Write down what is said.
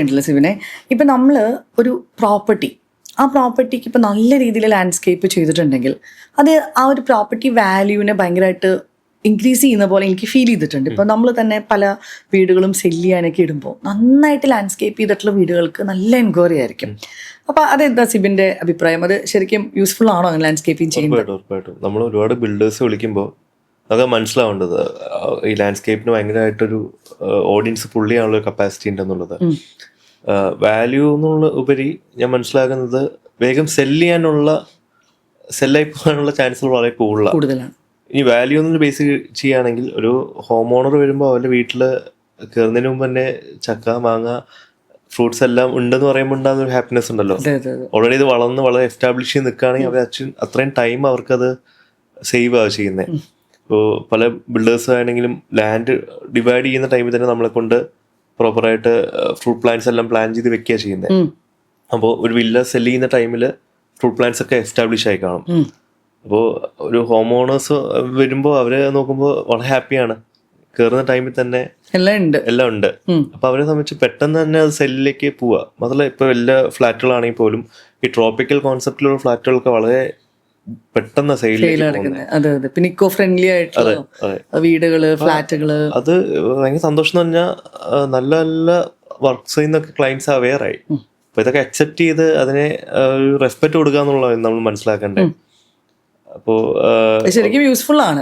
ഉണ്ടല്ലോ സിവിനെ, ഇപ്പം നമ്മൾ ഒരു പ്രോപ്പർട്ടി, ആ പ്രോപ്പർട്ടിക്ക് ഇപ്പം നല്ല രീതിയിൽ ലാൻഡ്സ്കേപ്പ് ചെയ്തിട്ടുണ്ടെങ്കിൽ അത് ആ ഒരു പ്രോപ്പർട്ടി വാല്യൂവിനെ ഭയങ്കരമായിട്ട് ഇൻക്രീസ് ചെയ്യുന്ന പോലെ എനിക്ക് ഫീൽ ചെയ്തിട്ടുണ്ട്. ഇപ്പം നമ്മൾ തന്നെ പല വീടുകളും സെല് ചെയ്യാനൊക്കെ ഇടുമ്പോൾ നന്നായിട്ട് ലാൻഡ്സ്കേപ്പ് ചെയ്തിട്ടുള്ള വീടുകൾക്ക് നല്ല എൻക്വയറി ആയിരിക്കും. അപ്പം അതെന്താ സിബിൻ്റെ അഭിപ്രായം? അത് ശരിക്കും യൂസ്ഫുൾ ആണോ അങ്ങനെ ലാൻഡ്സ്കേപ്പിംഗ് ചെയ്യുന്നത്? ഉറപ്പായിട്ടും നമ്മൾ ഒരുപാട് ബിൽഡേഴ്സ് വിളിക്കുമ്പോൾ അതൊക്കെ മനസ്സിലാവേണ്ടത് ഈ ലാൻഡ്സ്കേപ്പിന് ഭയങ്കരമായിട്ടൊരു ഓഡിയൻസ് പുൾ ചെയ്യാനുള്ള കപ്പാസിറ്റി ഉണ്ടെന്നുള്ളത്. വാല്യൂ എന്നുള്ള ഉപരി ഞാൻ മനസ്സിലാക്കുന്നത് വേഗം സെല്ലായി പോകാനുള്ള ചാൻസുകൾ വളരെ കൂടുതലാണ്. ഇനി വാല്യൂ എന്നൊരു ബേസ് ചെയ്യുകയാണെങ്കിൽ ഒരു ഹോം ഓണർ വരുമ്പോൾ അവരുടെ വീട്ടിൽ കയറുന്നതിന് മുമ്പ് തന്നെ ചക്ക, മാങ്ങ, ഫ്രൂട്ട്സ് എല്ലാം ഉണ്ടെന്ന് പറയുമ്പോൾ ഉണ്ടാകുന്ന ഒരു ഹാപ്പിനെസ് ഉണ്ടല്ലോ. ഓൾറെഡി ഇത് വളർന്ന് വളരെ എസ്റ്റാബ്ലിഷ് ചെയ്ത് നിൽക്കുകയാണെങ്കിൽ അവർ അത്രയും ടൈം അവർക്കത് സേവ് ആവുക ചെയ്യുന്നത്. ഇപ്പോൾ പല ബിൽഡേഴ്സ് ആണെങ്കിലും ലാൻഡ് ഡിവൈഡ് ചെയ്യുന്ന ടൈമിൽ തന്നെ നമ്മളെ കൊണ്ട് പ്രോപ്പറായിട്ട് ഫ്രൂട്ട് പ്ലാന്റ്സ് എല്ലാം പ്ലാൻ ചെയ്ത് വെക്കുക ചെയ്യുന്നത്. അപ്പോൾ ഒരു വില്ല സെല് ചെയ്യുന്ന ടൈമിൽ ഫ്രൂട്ട് പ്ലാന്റ്സ് ഒക്കെ എസ്റ്റാബ്ലിഷ് ആയി കാണും. അപ്പോൾ ഒരു ഹോം ഓണേഴ്സ് വരുമ്പോൾ അവര് നോക്കുമ്പോൾ വളരെ ഹാപ്പിയാണ്, കയറുന്ന ടൈമിൽ തന്നെ എല്ലാം ഉണ്ട്. അപ്പൊ അവരെ സംബന്ധിച്ച് പെട്ടെന്ന് തന്നെ അത് സെല്ലിലേക്ക് പോവുക. മാത്രമല്ല ഇപ്പൊ എല്ലാ ഫ്ലാറ്റുകളാണെങ്കിൽ പോലും ഈ ട്രോപ്പിക്കൽ കോൺസെപ്റ്റിലുള്ള ഫ്ലാറ്റുകളൊക്കെ വളരെ പെട്ടെന്ന് പിന്നെ ഇക്കോ ഫ്രണ്ട്ലി ആയിട്ടുള്ള വീടുകള്, ഫ്ലാറ്റുകള്, അത് ഭയങ്കര സന്തോഷം എന്ന് പറഞ്ഞാൽ നല്ല നല്ല വർക്ക്സ് ചെയ്യുന്നൊക്കെ ക്ലയൻസ് അവെയർ ആയി. അപ്പൊ ഇതൊക്കെ അക്സെപ്റ്റ് ചെയ്ത് അതിനെ റെസ്പെക്ട് കൊടുക്കുക എന്നുള്ളത് നമ്മൾ മനസ്സിലാക്കണ്ടേ. അപ്പോ ശരിക്കും യൂസ്ഫുൾ ആണ്.